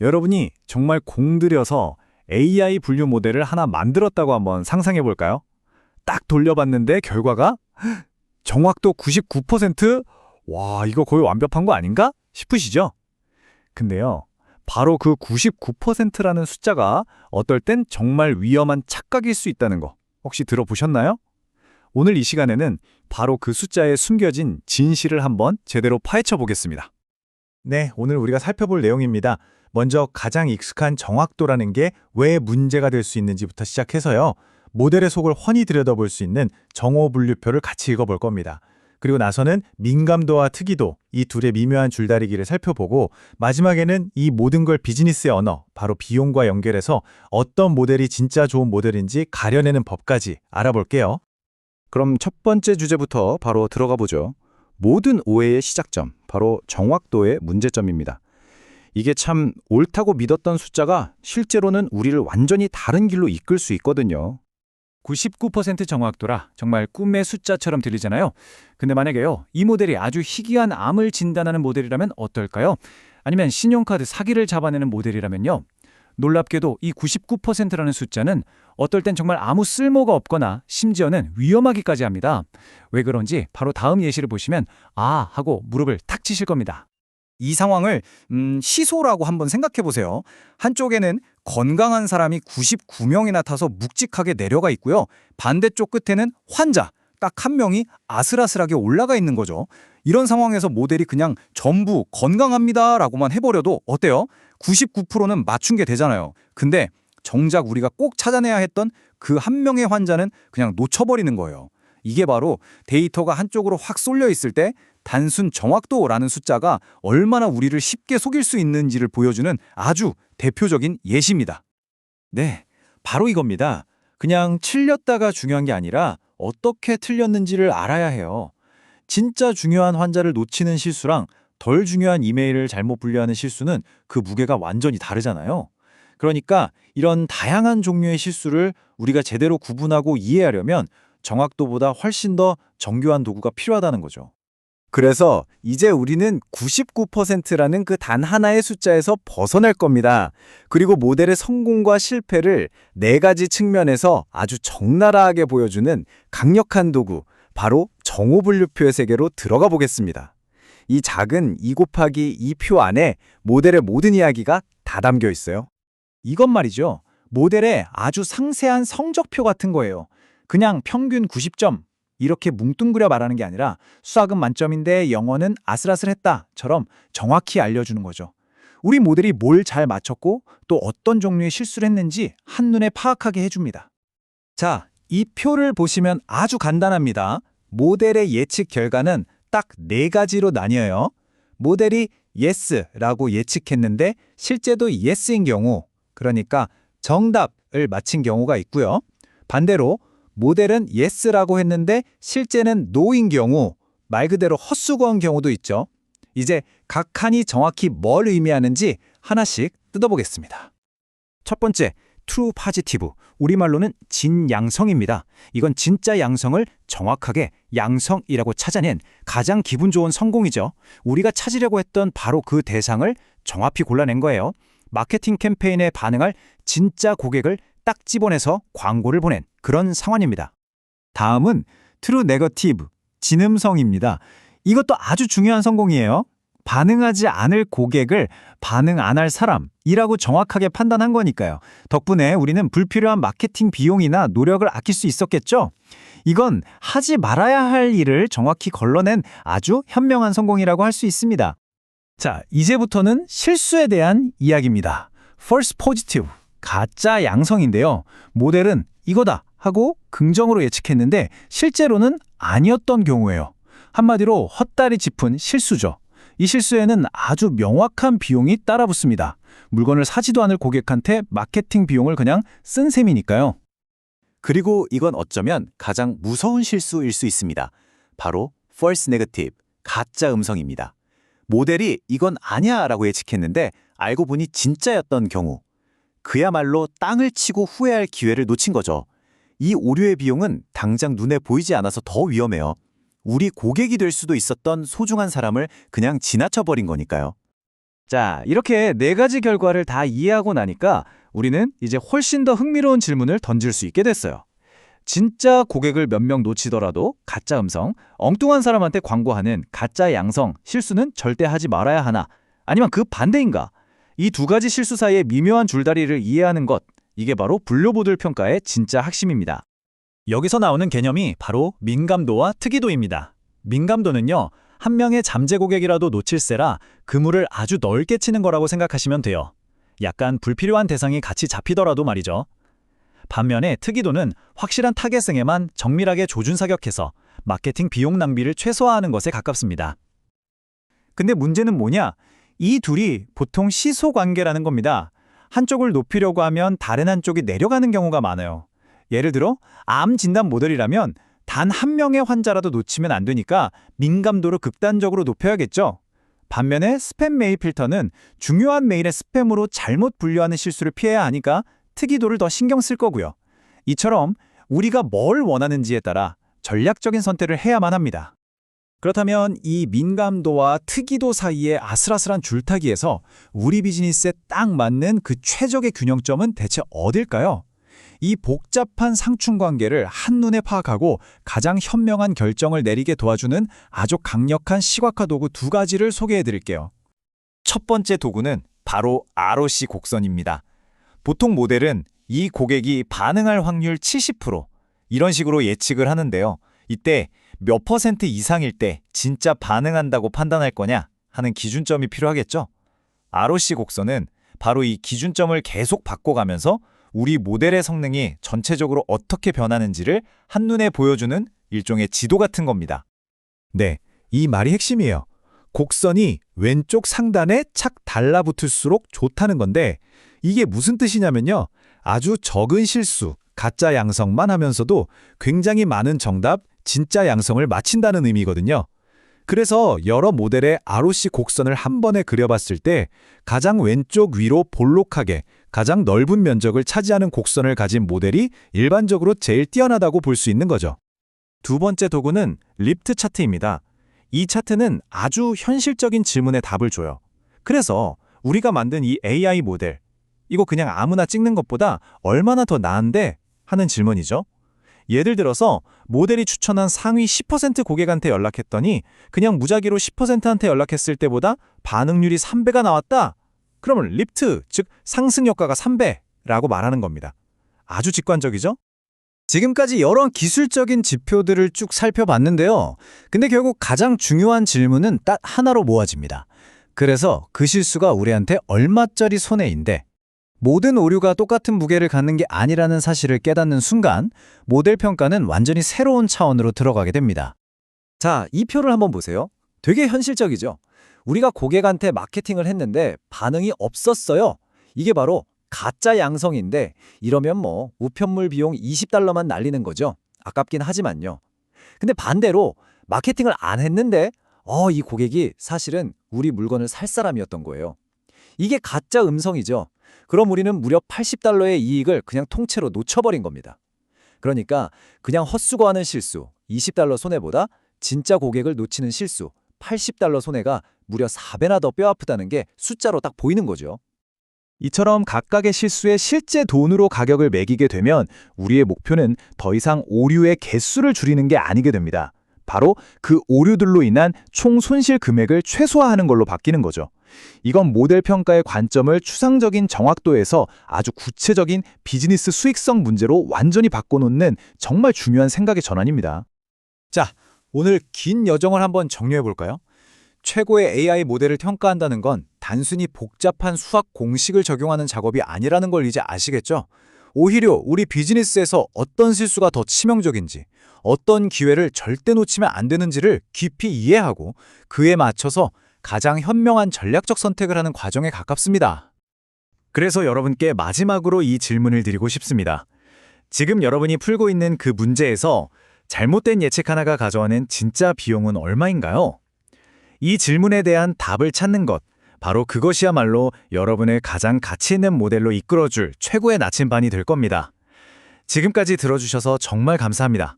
여러분이 정말 공들여서 AI 분류 모델을 하나 만들었다고 한번 상상해 볼까요? 딱 돌려봤는데 결과가 정확도 99%? 와, 이거 거의 완벽한 거 아닌가? 싶으시죠? 근데요, 바로 그 99%라는 숫자가 어떨 땐 정말 위험한 착각일 수 있다는 거 혹시 들어보셨나요? 오늘 이 시간에는 바로 그 숫자에 숨겨진 진실을 한번 제대로 파헤쳐 보겠습니다. 네, 오늘 우리가 살펴볼 내용입니다. 먼저 가장 익숙한 정확도라는 게 왜 문제가 될 수 있는지부터 시작해서요. 모델의 속을 훤히 들여다볼 수 있는 정오 분류표를 같이 읽어볼 겁니다. 그리고 나서는 민감도와 특이도, 이 둘의 미묘한 줄다리기를 살펴보고 마지막에는 이 모든 걸 비즈니스의 언어, 바로 비용과 연결해서 어떤 모델이 진짜 좋은 모델인지 가려내는 법까지 알아볼게요. 그럼 첫 번째 주제부터 바로 들어가 보죠. 모든 오해의 시작점, 바로 정확도의 문제점입니다. 이게 참 옳다고 믿었던 숫자가 실제로는 우리를 완전히 다른 길로 이끌 수 있거든요. 99% 정확도라 정말 꿈의 숫자처럼 들리잖아요. 근데 만약에요, 이 모델이 아주 희귀한 암을 진단하는 모델이라면 어떨까요? 아니면 신용카드 사기를 잡아내는 모델이라면요. 놀랍게도 이 99%라는 숫자는 어떨 땐 정말 아무 쓸모가 없거나 심지어는 위험하기까지 합니다. 왜 그런지 바로 다음 예시를 보시면 아 하고 무릎을 탁 치실 겁니다. 이 상황을 시소라고 한번 생각해 보세요. 한쪽에는 건강한 사람이 99명이나 타서 묵직하게 내려가 있고요. 반대쪽 끝에는 환자, 딱 한 명이 아슬아슬하게 올라가 있는 거죠. 이런 상황에서 모델이 그냥 전부 건강합니다라고만 해버려도 어때요? 99%는 맞춘 게 되잖아요. 근데 정작 우리가 꼭 찾아내야 했던 그 한 명의 환자는 그냥 놓쳐버리는 거예요. 이게 바로 데이터가 한쪽으로 확 쏠려 있을 때 단순 정확도라는 숫자가 얼마나 우리를 쉽게 속일 수 있는지를 보여주는 아주 대표적인 예시입니다. 네, 바로 이겁니다. 그냥 틀렸다가 중요한 게 아니라 어떻게 틀렸는지를 알아야 해요. 진짜 중요한 환자를 놓치는 실수랑 덜 중요한 이메일을 잘못 분류하는 실수는 그 무게가 완전히 다르잖아요. 그러니까 이런 다양한 종류의 실수를 우리가 제대로 구분하고 이해하려면 정확도보다 훨씬 더 정교한 도구가 필요하다는 거죠. 그래서 이제 우리는 99%라는 그 단 하나의 숫자에서 벗어날 겁니다. 그리고 모델의 성공과 실패를 네 가지 측면에서 아주 적나라하게 보여주는 강력한 도구, 바로 정오분류표의 세계로 들어가 보겠습니다. 이 작은 2 곱하기 2 표 안에 모델의 모든 이야기가 다 담겨 있어요. 이것 말이죠. 모델의 아주 상세한 성적표 같은 거예요. 그냥 평균 90점 이렇게 뭉뚱그려 말하는 게 아니라 수학은 만점인데 영어는 아슬아슬했다처럼 정확히 알려주는 거죠. 우리 모델이 뭘 잘 맞췄고 또 어떤 종류의 실수를 했는지 한눈에 파악하게 해줍니다. 자, 이 표를 보시면 아주 간단합니다. 모델의 예측 결과는 딱 네 가지로 나뉘어요. 모델이 yes라고 예측했는데 실제도 yes인 경우, 그러니까 정답을 맞힌 경우가 있고요. 반대로 모델은 yes라고 했는데 실제는 no인 경우, 말 그대로 헛수고한 경우도 있죠. 이제 각 칸이 정확히 뭘 의미하는지 하나씩 뜯어보겠습니다. 첫 번째, true positive, 우리말로는 진양성입니다. 이건 진짜 양성을 정확하게 양성이라고 찾아낸 가장 기분 좋은 성공이죠. 우리가 찾으려고 했던 바로 그 대상을 정확히 골라낸 거예요. 마케팅 캠페인에 반응할 진짜 고객을 딱 집어내서 광고를 보낸 그런 상황입니다. 다음은 true negative, 진음성입니다. 이것도 아주 중요한 성공이에요. 반응하지 않을 고객을 반응 안 할 사람이라고 정확하게 판단한 거니까요. 덕분에 우리는 불필요한 마케팅 비용이나 노력을 아낄 수 있었겠죠? 이건 하지 말아야 할 일을 정확히 걸러낸 아주 현명한 성공이라고 할 수 있습니다. 자, 이제부터는 실수에 대한 이야기입니다. false positive, 가짜 양성인데요. 모델은 이거다 하고 긍정으로 예측했는데 실제로는 아니었던 경우예요. 한마디로 헛다리 짚은 실수죠. 이 실수에는 아주 명확한 비용이 따라붙습니다. 물건을 사지도 않을 고객한테 마케팅 비용을 그냥 쓴 셈이니까요. 그리고 이건 어쩌면 가장 무서운 실수일 수 있습니다. 바로 false negative, 가짜 음성입니다. 모델이 이건 아니야 라고 예측했는데 알고 보니 진짜였던 경우. 그야말로 땅을 치고 후회할 기회를 놓친 거죠. 이 오류의 비용은 당장 눈에 보이지 않아서 더 위험해요. 우리 고객이 될 수도 있었던 소중한 사람을 그냥 지나쳐버린 거니까요. 자, 이렇게 네 가지 결과를 다 이해하고 나니까 우리는 이제 훨씬 더 흥미로운 질문을 던질 수 있게 됐어요. 진짜 고객을 몇 명 놓치더라도 가짜 음성, 엉뚱한 사람한테 광고하는 가짜 양성, 실수는 절대 하지 말아야 하나? 아니면 그 반대인가? 이 두 가지 실수 사이의 미묘한 줄다리를 이해하는 것, 이게 바로 분류모델 평가의 진짜 핵심입니다. 여기서 나오는 개념이 바로 민감도와 특이도입니다. 민감도는요, 한 명의 잠재 고객이라도 놓칠세라 그물을 아주 넓게 치는 거라고 생각하시면 돼요. 약간 불필요한 대상이 같이 잡히더라도 말이죠. 반면에 특이도는 확실한 타겟층에만 정밀하게 조준사격해서 마케팅 비용 낭비를 최소화하는 것에 가깝습니다. 근데 문제는 뭐냐? 이 둘이 보통 시소 관계라는 겁니다. 한쪽을 높이려고 하면 다른 한쪽이 내려가는 경우가 많아요. 예를 들어 암 진단 모델이라면 단 한 명의 환자라도 놓치면 안 되니까 민감도를 극단적으로 높여야겠죠. 반면에 스팸 메일 필터는 중요한 메일의 스팸으로 잘못 분류하는 실수를 피해야 하니까 특이도를 더 신경 쓸 거고요. 이처럼 우리가 뭘 원하는지에 따라 전략적인 선택을 해야만 합니다. 그렇다면 이 민감도와 특이도 사이의 아슬아슬한 줄타기에서 우리 비즈니스에 딱 맞는 그 최적의 균형점은 대체 어딜까요? 이 복잡한 상충관계를 한눈에 파악하고 가장 현명한 결정을 내리게 도와주는 아주 강력한 시각화 도구 두 가지를 소개해 드릴게요. 첫 번째 도구는 바로 ROC 곡선입니다. 보통 모델은 이 고객이 반응할 확률 70% 이런 식으로 예측을 하는데요. 이때 몇 퍼센트 이상일 때 진짜 반응한다고 판단할 거냐 하는 기준점이 필요하겠죠. ROC 곡선은 바로 이 기준점을 계속 바꿔가면서 우리 모델의 성능이 전체적으로 어떻게 변하는지를 한눈에 보여주는 일종의 지도 같은 겁니다. 네, 이 말이 핵심이에요. 곡선이 왼쪽 상단에 착 달라붙을수록 좋다는 건데 이게 무슨 뜻이냐면요. 아주 적은 실수, 가짜 양성만 하면서도 굉장히 많은 정답, 진짜 양성을 맞힌다는 의미거든요. 그래서 여러 모델의 ROC 곡선을 한 번에 그려봤을 때 가장 왼쪽 위로 볼록하게 가장 넓은 면적을 차지하는 곡선을 가진 모델이 일반적으로 제일 뛰어나다고 볼 수 있는 거죠. 두 번째 도구는 리프트 차트입니다. 이 차트는 아주 현실적인 질문에 답을 줘요. 그래서 우리가 만든 이 AI 모델, 이거 그냥 아무나 찍는 것보다 얼마나 더 나은데 하는 질문이죠. 예를 들어서 모델이 추천한 상위 10% 고객한테 연락했더니 그냥 무작위로 10%한테 연락했을 때보다 반응률이 3배가 나왔다. 그러면 리프트, 즉 상승 효과가 3배라고 말하는 겁니다. 아주 직관적이죠? 지금까지 여러 기술적인 지표들을 쭉 살펴봤는데요. 근데 결국 가장 중요한 질문은 딱 하나로 모아집니다. 그래서 그 실수가 우리한테 얼마짜리 손해인데 모든 오류가 똑같은 무게를 갖는 게 아니라는 사실을 깨닫는 순간 모델 평가는 완전히 새로운 차원으로 들어가게 됩니다. 자, 이 표를 한번 보세요. 되게 현실적이죠? 우리가 고객한테 마케팅을 했는데 반응이 없었어요. 이게 바로 가짜 양성인데 이러면 뭐 우편물 비용 $20만 날리는 거죠. 아깝긴 하지만요. 근데 반대로 마케팅을 안 했는데 이 고객이 사실은 우리 물건을 살 사람이었던 거예요. 이게 가짜 음성이죠. 그럼 우리는 무려 $80의 이익을 그냥 통째로 놓쳐버린 겁니다. 그러니까 그냥 헛수고하는 실수, $20 손해보다 진짜 고객을 놓치는 실수, $80 손해가 무려 4배나 더 뼈아프다는 게 숫자로 딱 보이는 거죠. 이처럼 각각의 실수에 실제 돈으로 가격을 매기게 되면 우리의 목표는 더 이상 오류의 개수를 줄이는 게 아니게 됩니다. 바로 그 오류들로 인한 총 손실 금액을 최소화하는 걸로 바뀌는 거죠. 이건 모델 평가의 관점을 추상적인 정확도에서 아주 구체적인 비즈니스 수익성 문제로 완전히 바꿔놓는 정말 중요한 생각의 전환입니다. 자, 오늘 긴 여정을 한번 정리해볼까요? 최고의 AI 모델을 평가한다는 건 단순히 복잡한 수학 공식을 적용하는 작업이 아니라는 걸 이제 아시겠죠? 오히려 우리 비즈니스에서 어떤 실수가 더 치명적인지, 어떤 기회를 절대 놓치면 안 되는지를 깊이 이해하고 그에 맞춰서 가장 현명한 전략적 선택을 하는 과정에 가깝습니다. 그래서 여러분께 마지막으로 이 질문을 드리고 싶습니다. 지금 여러분이 풀고 있는 그 문제에서 잘못된 예측 하나가 가져오는 진짜 비용은 얼마인가요? 이 질문에 대한 답을 찾는 것, 바로 그것이야말로 여러분을 가장 가치 있는 모델로 이끌어줄 최고의 나침반이 될 겁니다. 지금까지 들어주셔서 정말 감사합니다.